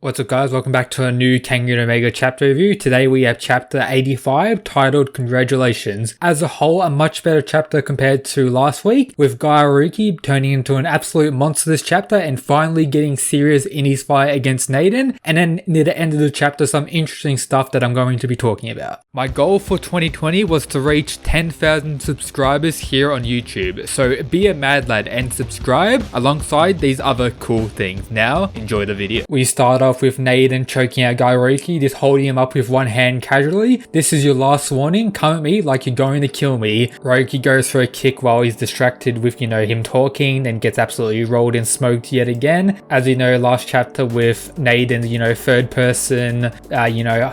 What's up guys, welcome back to a new Kengan Omega chapter review. Today we have chapter 85 titled Congratulations. As a whole, a much better chapter compared to last week, with Ryuki turning into an absolute monster this chapter and finally getting serious in his fight against Naden. And then near the end of the chapter, some interesting stuff that I'm going to be talking about. My goal for 2020 was to reach 10,000 subscribers here on YouTube. So be a mad lad and subscribe alongside these other cool things. Now, enjoy the video. We start off with Naden choking out Ryuki, just holding him up with one hand casually. This is your last warning, come at me like you're going to kill me. Ryuki goes for a kick while he's distracted with, him talking, then gets absolutely rolled and smoked yet again. As you know, last chapter with Naden's, third person,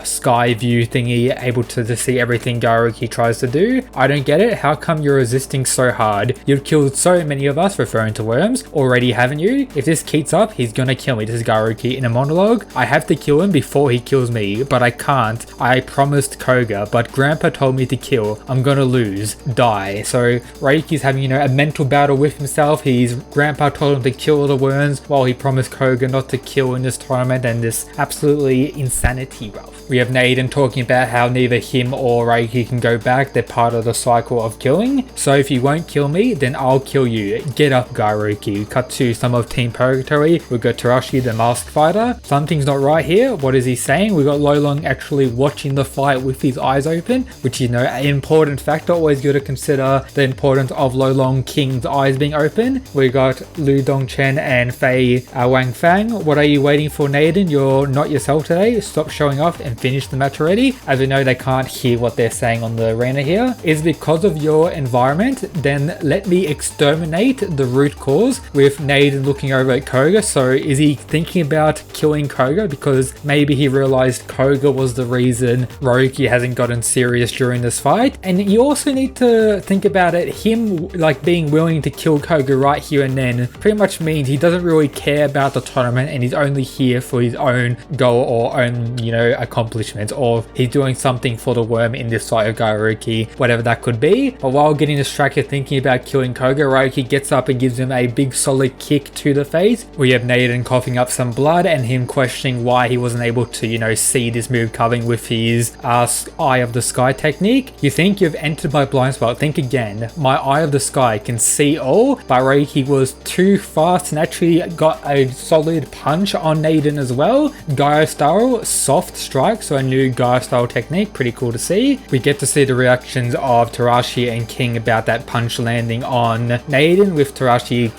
sky view thingy, able to see everything Ryuki tries to do. I don't get it, how come you're resisting so hard? You've killed so many of us, referring to worms, already, haven't you? If this keeps up, he's gonna kill me. This is Ryuki in a monologue. I have to kill him before he kills me, but I can't. I promised Koga, but Grandpa told me to kill. I'm gonna lose. Die. So Ryuki's having, a mental battle with himself. Grandpa told him to kill all the worms while he promised Koga not to kill in this tournament, and this absolutely insanity, bro. We have Naden talking about how neither him or Ryuki can go back. They're part of the cycle of killing. So if you won't kill me, then I'll kill you. Get up, Ryuki. Cut to some of Team Purgatory. We've got Tarashi, the masked fighter. Something's not right here. What is he saying? We got Lolong actually watching the fight with his eyes open, which is an important factor. Always got to consider the importance of Lolong King's eyes being open. We got Lu Dongchen and Fei Wang Fang. What are you waiting for, Naden? You're not yourself today. Stop showing off and finish the match already. As we know, they can't hear what they're saying on the arena here. Is because of your environment? Then let me exterminate the root cause. With Naden looking over at Koga. So is he thinking about killing Koga because maybe he realized Koga was the reason Ryuki hasn't gotten serious during this fight? And you also need to think about it, him being willing to kill Koga right here and then pretty much means he doesn't really care about the tournament and he's only here for his own goal or own accomplishments, or he's doing something for the worm in this fight of Ryuki, whatever that could be. But while getting distracted thinking about killing Koga, Ryuki gets up and gives him a big solid kick to the face. We have Naden coughing up some blood and him questioning why he wasn't able to, see this move coming with his Eye of the Sky technique. You think you've entered my blind spot? Think again. My Eye of the Sky can see all, but Ryuki was too fast and actually got a solid punch on Naden as well. Gaoh style, soft strike, so a new Gaoh style technique, pretty cool to see. We get to see the reactions of Tarashi and King about that punch landing on Naden, with Tarashi,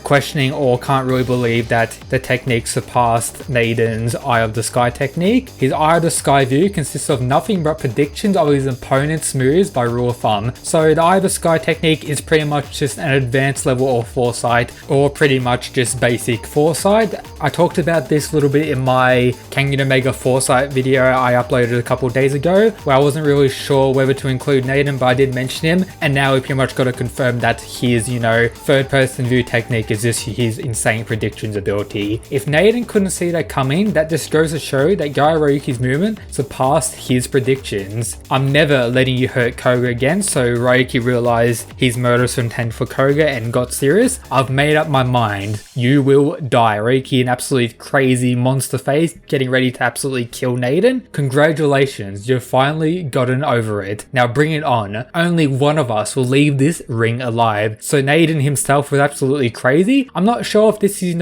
questioning or can't really believe that the technique surpassed Naden's Eye of the Sky technique. His Eye of the Sky view consists of nothing but predictions of his opponent's moves by rule of thumb. So the Eye of the Sky technique is pretty much just an advanced level of foresight, or pretty much just basic foresight. I talked about this a little bit in my Kengan Omega foresight video I uploaded a couple days ago, where I wasn't really sure whether to include Naden, but I did mention him, and now we pretty much got to confirm that his, third person view technique is just his insane predictions ability. If Naden couldn't see that coming, that just goes to show that Ryuki's movement surpassed his predictions. I'm never letting you hurt Koga again, so Ryuki realized his murderous intent for Koga and got serious. I've made up my mind. You will die. Ryuki, an absolute crazy monster face, getting ready to absolutely kill Naden. Congratulations, you've finally gotten over it. Now bring it on. Only one of us will leave this ring alive. So Naden himself was absolutely crazy. I'm not sure if this is,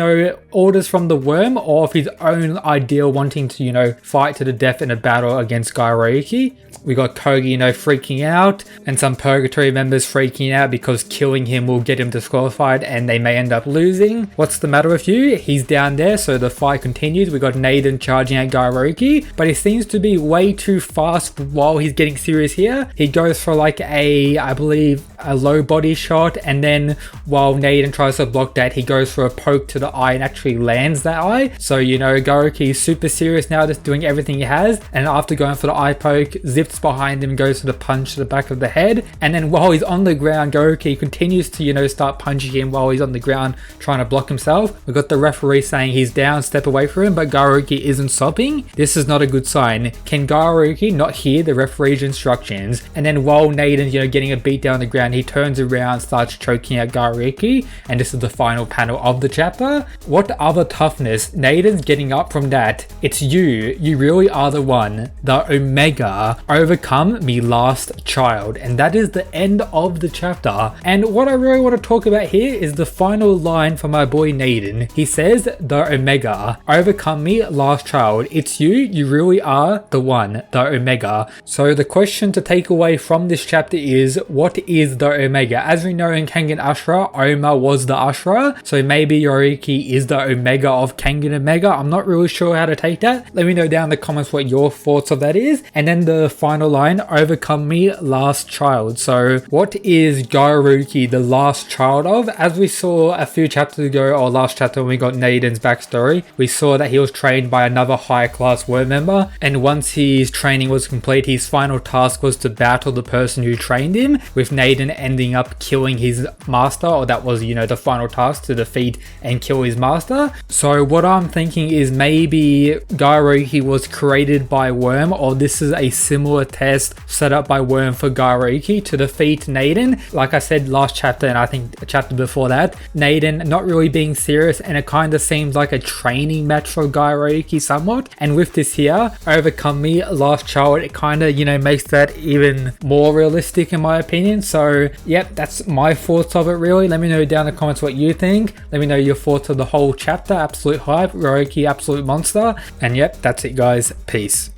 orders from the worm or if his own idea wanting to, fight to the death in a battle against Ryuki. We got Koga, freaking out, and some Purgatory members freaking out because killing him will get him disqualified and they may end up losing. What's the matter with you? He's down there, so the fight continues. We got Naden charging at Ryuki, but he seems to be way too fast while he's getting serious here. He goes for I believe a low body shot, and then while Naden tries to block that, he goes for a poke to the eye and actually lands that eye. So Ryuki is super serious now, just doing everything he has, and after going for the eye poke, zips behind him, goes for the punch to the back of the head, and then while he's on the ground, Ryuki continues to start punching him while he's on the ground trying to block himself. We got the referee saying he's down, step away from him, but Ryuki isn't stopping. This is not a a good sign. Can Gaoh not hear the referee's instructions? And then while Naiden's, getting a beat down on the ground, he turns around, starts choking at Gaoh, and this is the final panel of the chapter. What other toughness? Naiden's getting up from that. It's you. You really are the one. The Omega. Overcome me last child. And that is the end of the chapter. And what I really want to talk about here is the final line from my boy Naiden. He says, the Omega. Overcome me last child. It's you. You really are the one. The Omega. So the question to take away from this chapter is, what is the Omega? As we know in Kengan Ashura, Oma was the Ashura. So maybe Ryuki is the Omega of Kengan Omega. I'm not really sure how to take that. Let me know down in the comments what your thoughts of that is. And then the final line, overcome me last child. So what is Gaoh the last child of? As we saw a few chapters ago, or last chapter when we got Naiden's backstory, we saw that he was trained by another high class word member, and once his training was complete, his final task was to battle the person who trained him, with Naiden ending up killing his master, or that was, the final task, to defeat and kill his master. So what I'm thinking is maybe Gaoh was created by Worm, or this is a similar test set up by Worm for Gaoh to defeat Naiden. Like I said last chapter, and I think a chapter before that, Naiden not really being serious, and it kind of seems like a training match for Gaoh somewhat. And with this here, overcome me last child, it kind of makes that even more realistic in my opinion. So yep, that's my thoughts of it really. Let me know down in the comments what you think. Let me know your thoughts of the whole chapter. Absolute hype. Ryuki absolute monster. And yep, that's it guys. Peace.